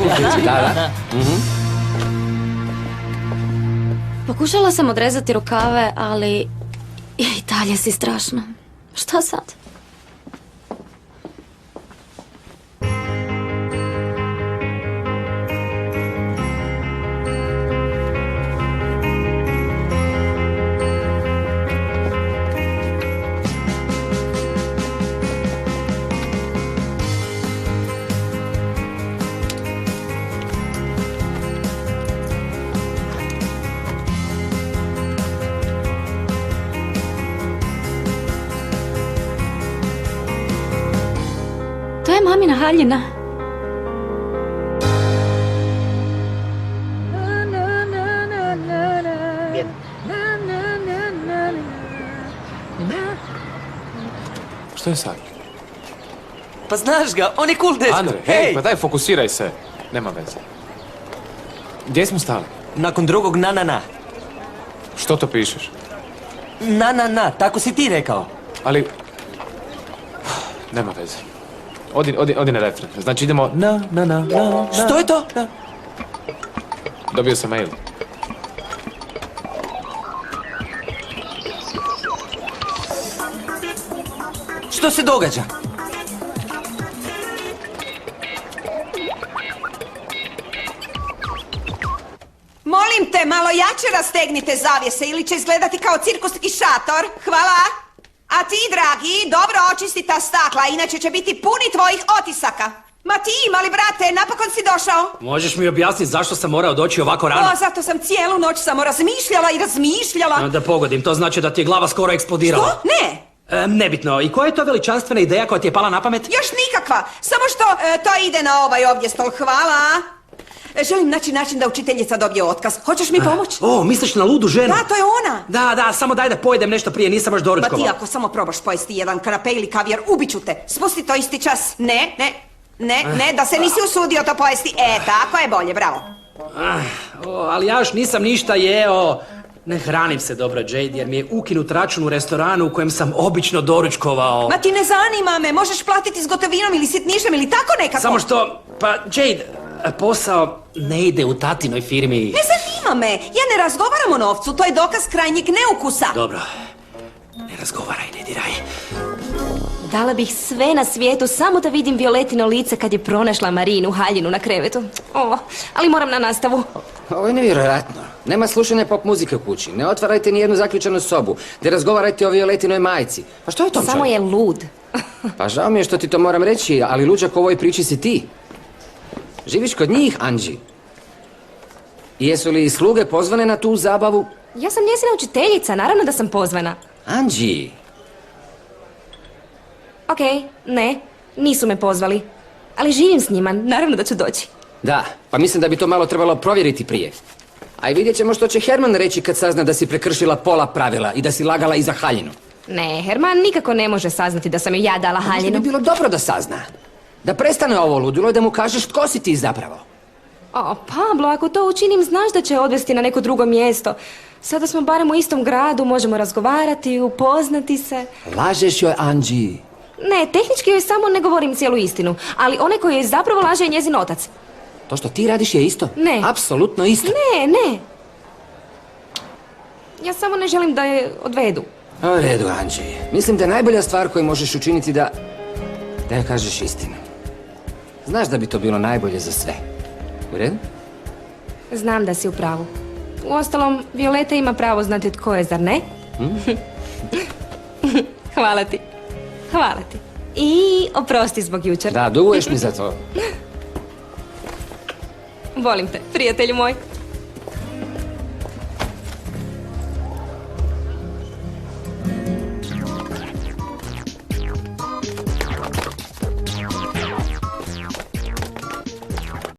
kuhnici, da. Pokušala sam odrezati rukave, ali i dalje si strašno. Šta sad? To je mamina haljina. Što je sad? Pa znaš ga, on je cool dečko. Andre, hej, pa daj, fokusiraj se. Nema veze. Gdje smo stali? Nakon drugog na. Što to pišeš? Na, tako si ti rekao. Ali... Nema veze. Odi na refren. Znači idemo na. Što je to? Dobio sam mail. Što se događa? Molim te, malo jače rastegnite zavjese ili će izgledati kao cirkuski šator. Hvala. A ti, dragi, dobro očisti ta stakla, inače će biti puni tvojih otisaka. Ma ti, mali brate, napokon si došao. Možeš mi objasniti zašto sam morao doći ovako rano? O, zato sam cijelu noć samo razmišljala. Da pogodim, to znači da ti je glava skoro eksplodirala. Što? Ne. Nebitno. I koja je to veličanstvena ideja koja ti je pala na pamet? Još nikakva. Samo što to ide na ovaj ovdje stol. Hvala. Želim naći način da učiteljica dobije otkaz. Hoćeš mi pomoći? O, misliš na ludu ženu? Da, to je ona. Da, samo daj da pojedem nešto prije, nisam još doručkovao. Ma ti ako samo probaš pojesti jedan kanape ili kavijar, ubiću te. Spusti to isti čas. Ne, da se nisi usudio to pojesti. Tako je bolje, bravo. Ali ja još nisam ništa jeo. Ne hranim se dobro, Jade, jer mi je ukinut račun u restoranu u kojem sam obično doručkovao. Ma ti ne zanima me, možeš platiti s gotovinom ili sitnišem ili tako nekako. Samo što, pa Jade, posao ne ide u tatinoj firmi. Ne zanima me, ja ne razgovaram o novcu, to je dokaz krajnjeg neukusa. Dobro, ne razgovaraj, ne diraj. Dala bih sve na svijetu samo da vidim Violetino lice kad je pronašla Marinu haljinu na krevetu. Ali moram na nastavu. Ovo je nevjerojatno. Nema slušanja pop muzike u kući. Ne otvarajte ni jednu zaključanu sobu. Ne razgovarajte o Violetinoj majci. Pa što je tom Samo je lud. Pa žao mi je što ti to moram reći, ali luđak u ovoj priči si ti. Živiš kod njih, Anđi? I jesu li sluge pozvane na tu zabavu? Ja sam njezina učiteljica, naravno da sam pozvana. Anđi! Okej, ne, nisu me pozvali. Ali živim s njima, naravno da ću doći. Da, pa mislim da bi to malo trebalo provjeriti prije. A i vidjet ćemo što će Herman reći kad sazna da si prekršila pola pravila i da si lagala i za haljinu. Ne, Herman nikako ne može saznati da sam joj ja dala haljinu. Možda bi bilo dobro da sazna. Da prestane ovo ludilo i da mu kažeš tko si ti zapravo. O, Pablo, ako to učinim, znaš da će odvesti na neko drugo mjesto. Sada smo barem u istom gradu, možemo razgovarati, upoznati se. Lažeš joj, Anđi. Ne, tehnički joj samo ne govorim cijelu istinu, ali onaj koji joj zapravo laže je njezin otac. To što ti radiš je isto? Ne. Apsolutno isto? Ne. Ja samo ne želim da je odvedu. U redu, Anđi. Mislim da je najbolja stvar koju možeš učiniti da joj kažeš istinu. Znaš da bi to bilo najbolje za sve. U redu? Znam da si u pravu. Uostalom, Violeta ima pravo znati tko je, zar ne? Hvala ti. I oprosti zbog jučer. Da, duguješ mi za to. Volim te, prijatelju moj.